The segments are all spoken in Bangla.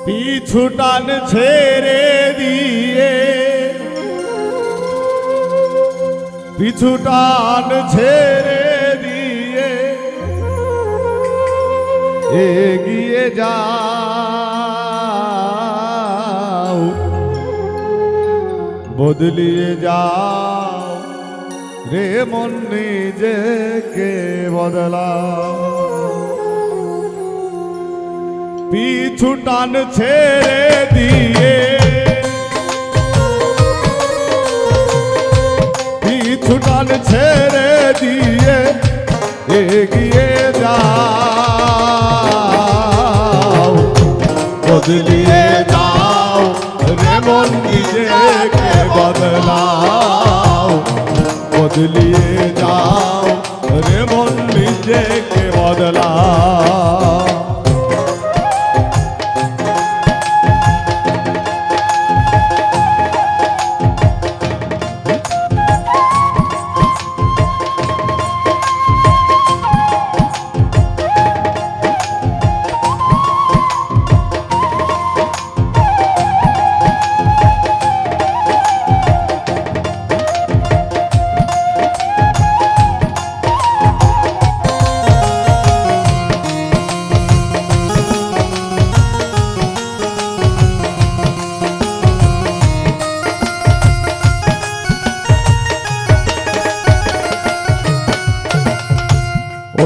পিছু টান ছেড়ে দিয়ে, পিছু টান ছেড়ে দিয়ে এগিয়ে যাও, বদলিয়ে যাও রে মন, নিজেকে বদলাও। পিছু টান ছেড়ে দিয়ে, পিছু টান ছেড়ে দিয়ে এগিয়ে যাও, বদলিয়ে যাও রে মন, নিজেকে বদলাও, বদলিয়ে যাও রে মন, নিজেকে বদলাও।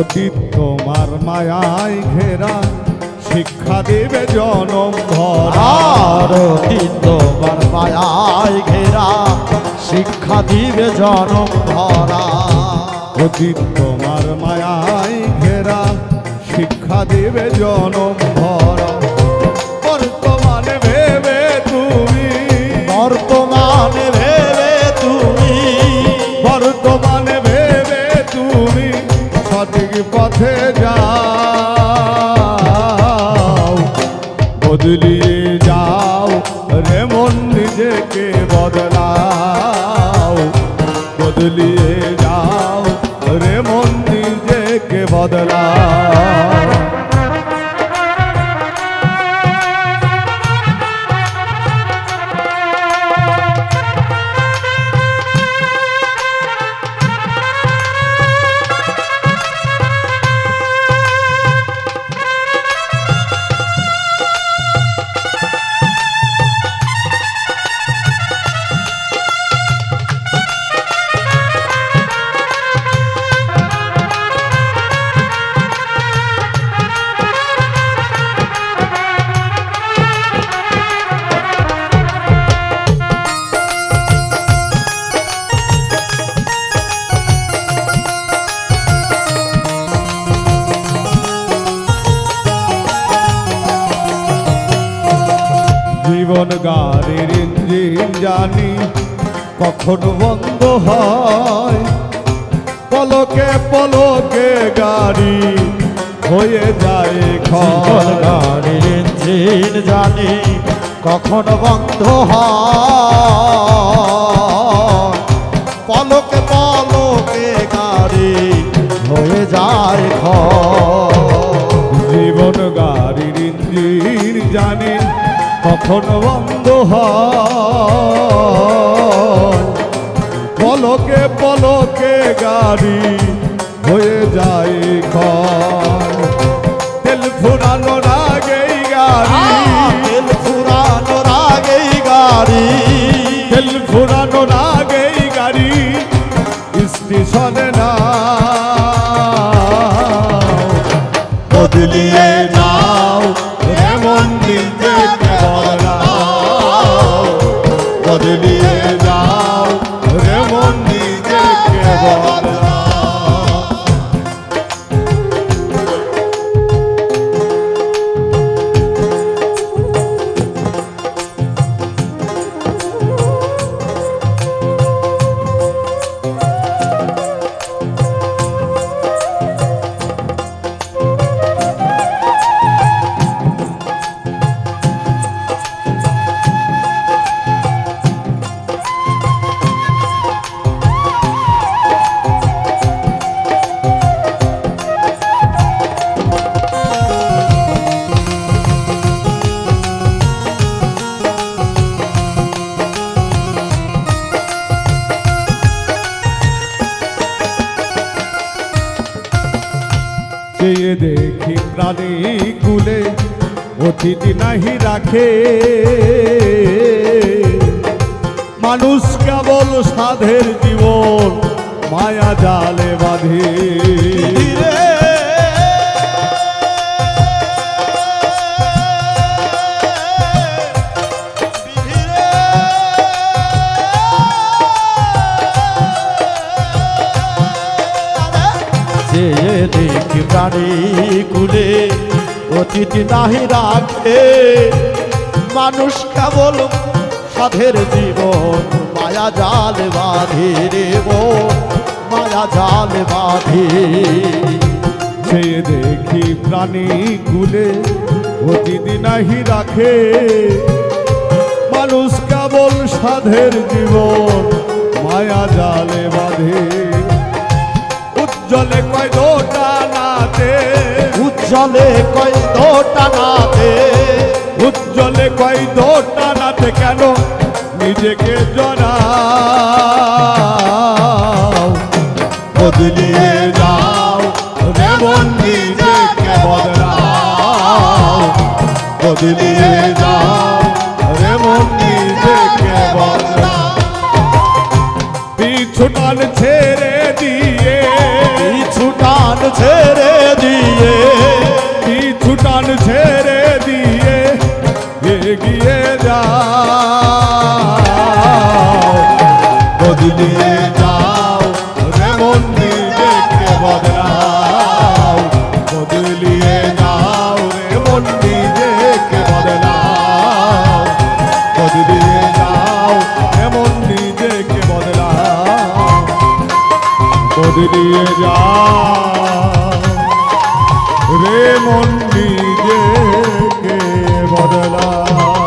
অতীত তোমার মায়ায় ঘেরা, শিক্ষা দেবে জনম ভরা। অতীত তোমার মায়ায় ঘেরা, শিক্ষা দিবে জনম ভরা। অতীত তোমার মায়ায় ঘেরা, শিক্ষা দেবে জনম ভরা। বর্তমানে ভেবে তুমি, বর্তমানে ভেবে তুমি, বর্তমানে ভেবে তুমি সঠিক পথে যাও, বদলিয়ে যাও রে মন, নিজেকে বদলাও, বদলিয়ে যাও রে মন, নিজেকে বদলাও। জীবন গাড়ির ইঞ্জিন জানি কখন বন্ধ হয়, পলকে পলকে গাড়ি হয়ে যায় জীবন গাড়ির ইঞ্জিন জানি কখন বন্ধ হয়, পলকে পলকে গাড়ি হয়ে যায় জীবন গাড়ির ইঞ্জিন জানি কখন বন্ধ হয়, পলকে পলকে গাড়ি হয়ে যায় ক্ষয়। তেল ফুরানোর আগেই গাড়ি, তেল ফুরানোর আগেই গাড়ি, তেল ফুরানোর আগেই গাড়ি স্টেশনে না, বদলিয়ে যাও এমন নিজেকে বদলাও, বদলিয়ে যাও এমন নিজেকে বদলাও। চেয়ে দেখি প্রাণী কুলে অতিথি নাহি রাখে মানুষ কেবল সাধের জীবন মায়া জালে বাঁধে ধীরে চেয়ে দেখি প্রাণী কুলে অতিথি নাহি রাখে মানুষ কেবল সাধের জীবন মায়া জাল বাঁধে রে মন মায়া জাল বাঁধে চেয়ে দেখি প্রাণী কুলে অতিথি নাহি রাখে মানুষ কেবল সাধের জীবন মায়া জালে বাঁধে উজ্জ্বলে কয় দোটানাতে উজ্জ্বলে কয় দোটানাতে উজ্জ্বলে কয় দোটানাতে কেন নিজেকে জড়াও বদলিয়ে যাও রে মন নিজেকে বদলাও বদলিয়ে যাও রে মন নিজেকে বদলাও পিছু টান ছেড়ে দিয়ে পিছু টান ছেড়ে দিয়ে পিছু টান ছেড়ে দিয়ে এগিয়ে যাও বদলিয়ে যাও রে মন নিজেকে বদলাও বদলিয়ে যাও রে মন নিজেকে বদলাও বদলিয়ে যাও রে মন নিজেকে বদলাও বদলিয়ে যাও রে মন নিজেকে বদলাও